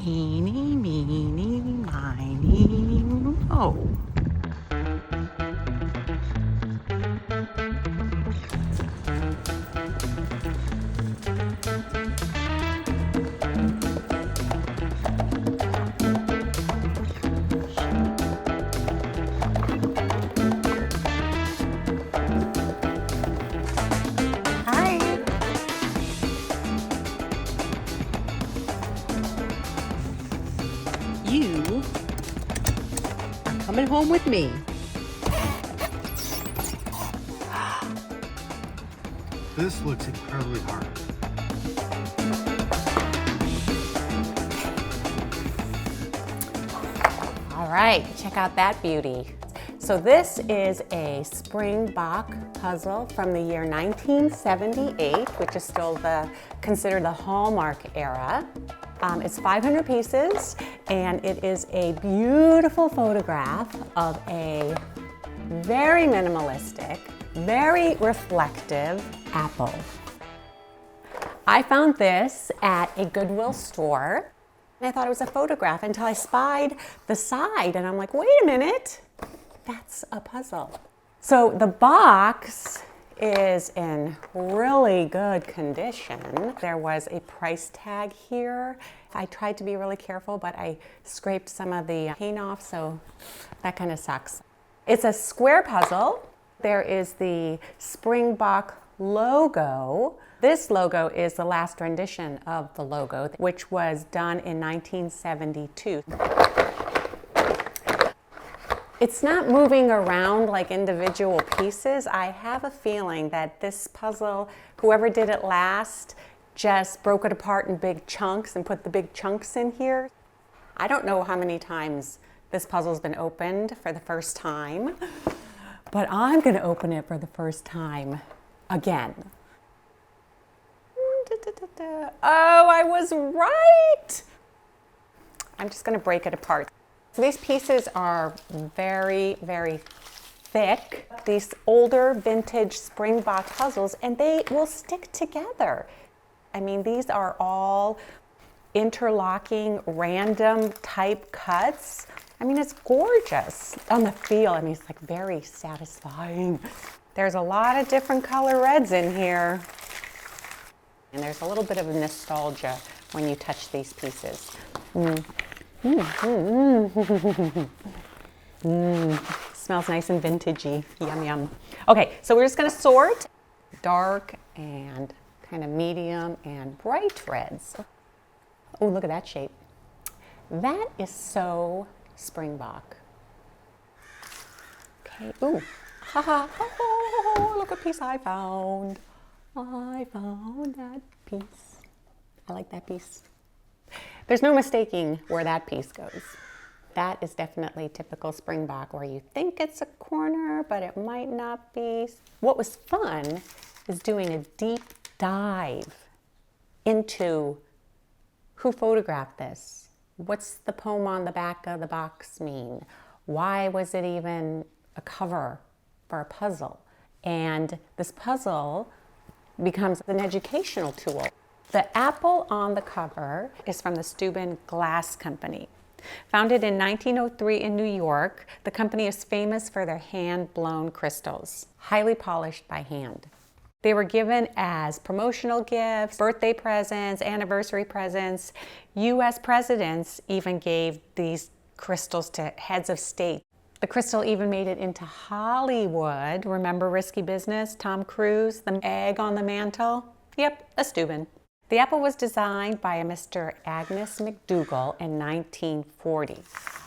Eeny, meeny, miny, moe. Hi. You are coming home with me. This looks incredibly hard. All right, check out that beauty. So this is a Springbok puzzle from the year 1978, which is still considered the Hallmark era. It's 500 pieces, and it is a beautiful photograph of a very minimalistic, very reflective apple. I found this at a Goodwill store. I thought it was a photograph until I spied the side, and I'm like, wait a minute, that's a puzzle. So the box is in really good condition. There was a price tag here. I tried to be really careful, but I scraped some of the paint off, so that kind of sucks. It's a square puzzle. There is the Springbok logo. This logo is the last rendition of the logo, which was done in 1972. It's not moving around like individual pieces. I have a feeling that this puzzle, whoever did it last, just broke it apart in big chunks and put the big chunks in here. I don't know how many times this puzzle's been opened for the first time, but I'm gonna open it for the first time again. Oh, I was right! I'm just gonna break it apart. So these pieces are very, very thick. These older vintage Springbok puzzles, and they will stick together. I mean, these are all interlocking, random type cuts. I mean, it's gorgeous on the feel. I mean, it's like very satisfying. There's a lot of different color reds in here. And there's a little bit of nostalgia when you touch these pieces. Smells nice and vintagey. Yum, yum. Okay, so we're just gonna sort dark and kind of medium and bright reds. Oh, look at that shape. That is so Springbok. Okay, ooh, haha, oh, look what piece I found. I found that piece. I like that piece. There's no mistaking where that piece goes. That is definitely typical Springbok, where you think it's a corner, but it might not be. What was fun is doing a deep dive into who photographed this. What's the poem on the back of the box mean? Why was it even a cover for a puzzle? And this puzzle becomes an educational tool. The apple on the cover is from the Steuben Glass Company. Founded in 1903 in New York, the company is famous for their hand-blown crystals, highly polished by hand. They were given as promotional gifts, birthday presents, anniversary presents. U.S. presidents even gave these crystals to heads of state. The crystal even made it into Hollywood. Remember Risky Business? Tom Cruise, the egg on the mantle? Yep, a Steuben. The apple was designed by a Mr. Agnes McDougall in 1940.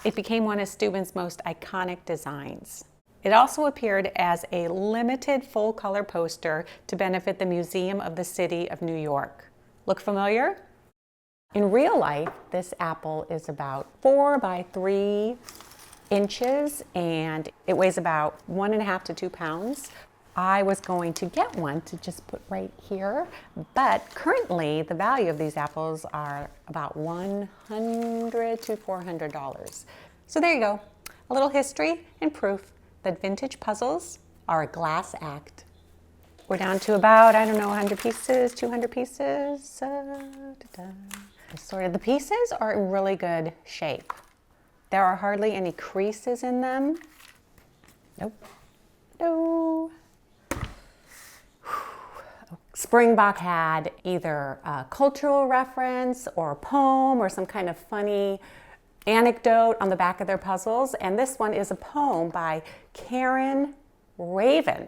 It became one of Steuben's most iconic designs. It also appeared as a limited full-color poster to benefit the Museum of the City of New York. Look familiar? In real life, this apple is about 4 by 3 inches, and it weighs about 1.5 to 2 pounds. I was going to get one to just put right here, but currently the value of these apples are about $100 to $400. So there you go, a little history and proof that vintage puzzles are a glass act. We're down to about, I don't know, 100 pieces, 200 pieces. The pieces are in really good shape. There are hardly any creases in them. Nope. No. Springbok had either a cultural reference or a poem or some kind of funny anecdote on the back of their puzzles, and this one is a poem by Karen Raven.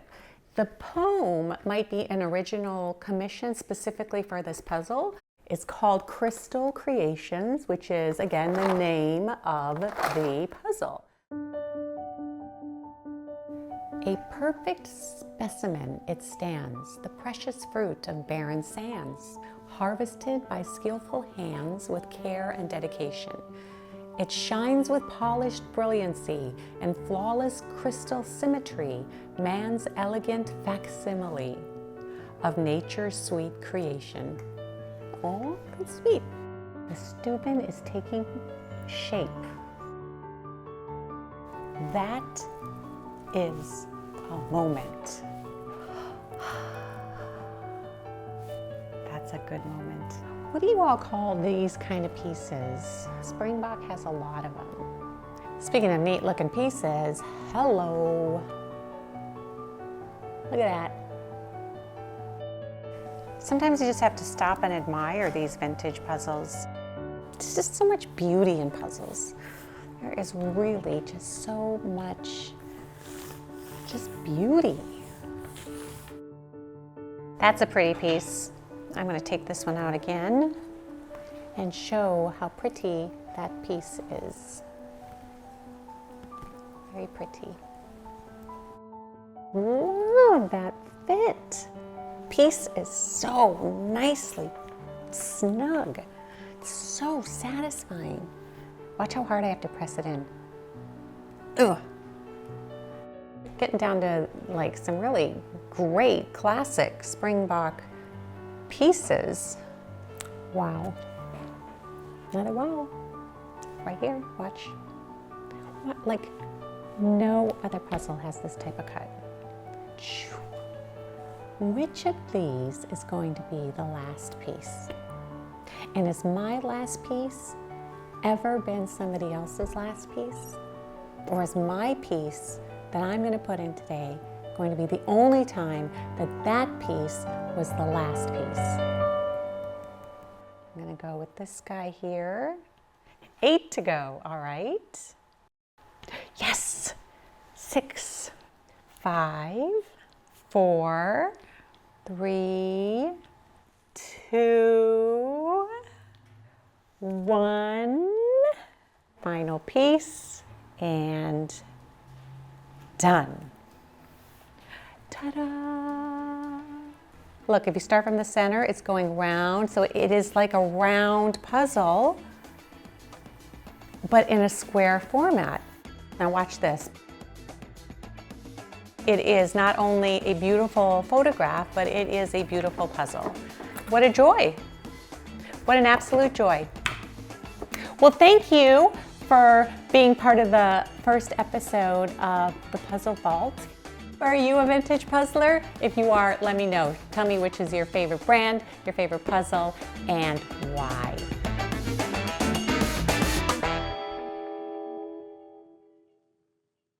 The poem might be an original commission specifically for this puzzle. It's called Crystal Creations, which is, again, the name of the puzzle. A perfect specimen it stands, the precious fruit of barren sands, harvested by skillful hands with care and dedication. It shines with polished brilliancy and flawless crystal symmetry, man's elegant facsimile of nature's sweet creation. Oh, that's sweet. The Steuben is taking shape. That is a moment. That's a good moment. What do you all call these kind of pieces? Springbok has a lot of them. Speaking of neat looking pieces, hello. Look at that. Sometimes you just have to stop and admire these vintage puzzles. There's just so much beauty in puzzles. There is really just so much just beauty. That's a pretty piece. I'm going to take this one out again and show how pretty that piece is. Very pretty. Ooh, that fit. Piece is so nicely snug. It's so satisfying. Watch how hard I have to press it in. Ugh. Getting down to like some really great classic Springbok pieces. Wow. Another wow. Right here, watch. Like no other puzzle has this type of cut. Which of these is going to be the last piece? And has my last piece ever been somebody else's last piece? Or is my piece that I'm going to put in today going to be the only time that that piece was the last piece? I'm going to go with this guy here. 8 to go, all right. Yes! 6, 5, 4, 3, 2, 1. Final piece and done. Ta-da! Look, if you start from the center, it's going round, so it is like a round puzzle, but in a square format. Now watch this. It is not only a beautiful photograph, but it is a beautiful puzzle. What a joy. What an absolute joy. Well, thank you for being part of the first episode of the Puzzle Vault. Are you a vintage puzzler? If you are, let me know. Tell me which is your favorite brand, your favorite puzzle, and why.